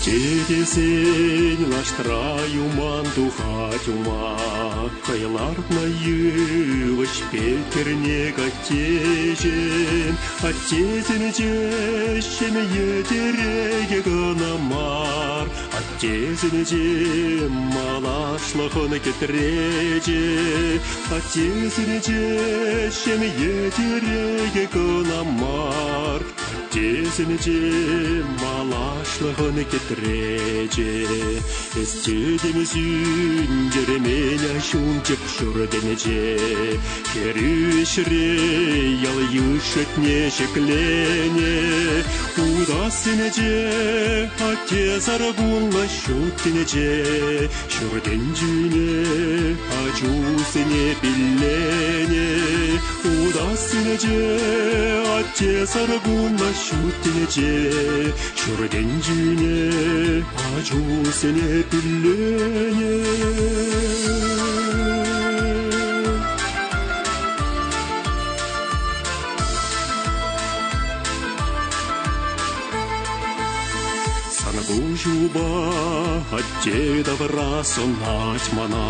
Ачетесен лаштраю мантухатюма, Кайларнаю вышпекерне катежен, Аттезен жещем етереге гынамар, Аттезен жем малашлахын кетреже, Аттезен жещем етереге гынамар, Аттезен малашлахын кетреже, Эстедем зюндеременя шунчеп шурденеже, Керüşре ял юшетне шеклене, Удасынеже Аттезар булла шуттенеже, Шурденжүне ачусыне пиллене, Удасынеже Аттезар булла шуттенеже, Шурденжүне ачусыне пиллене. Sanagujуба аттедавра сонать мана,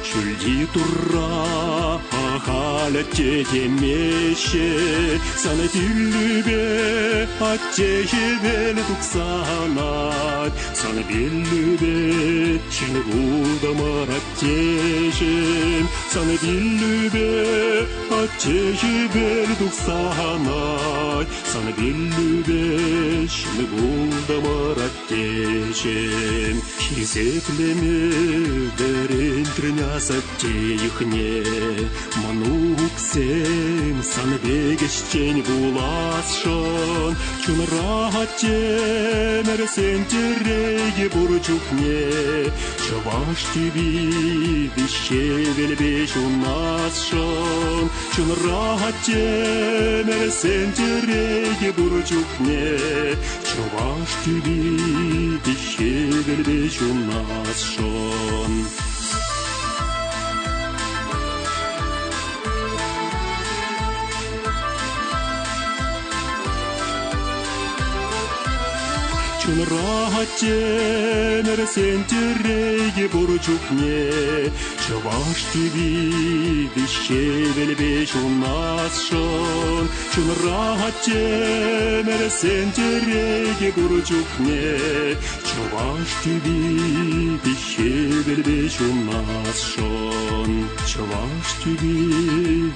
Шульди турра ахаля тетемеще, Санатиллюбе аттехевел туксанать, Санабиллюбе чингудамар аттешем, Санабиллюбе аттехевел туксанать, Санабиллюбе чингудамар аттешем, Хизеплеме дерен трыняс аттеихне, Мануксем санбегещен буласшон, Чунра аттемерсен тереге бурчухне, Чаваш тебе вещевельбеш у нас шон, Чунра аттемерсен тереге бурчухне, Чаваш тебе вещевельбеш у нас шон. Чунра аттемерсен тереге бурчухне, Чаваш тебе вещевельбеш у нас шон, Чунра аттемерсен тереге бурчухне, Чаваш тебе вещевельбеш у нас шон, Чаваш тебе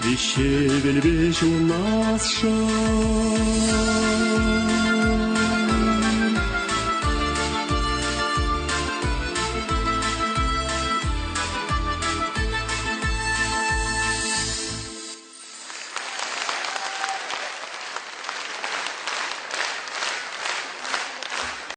вещевельбеш у нас шон.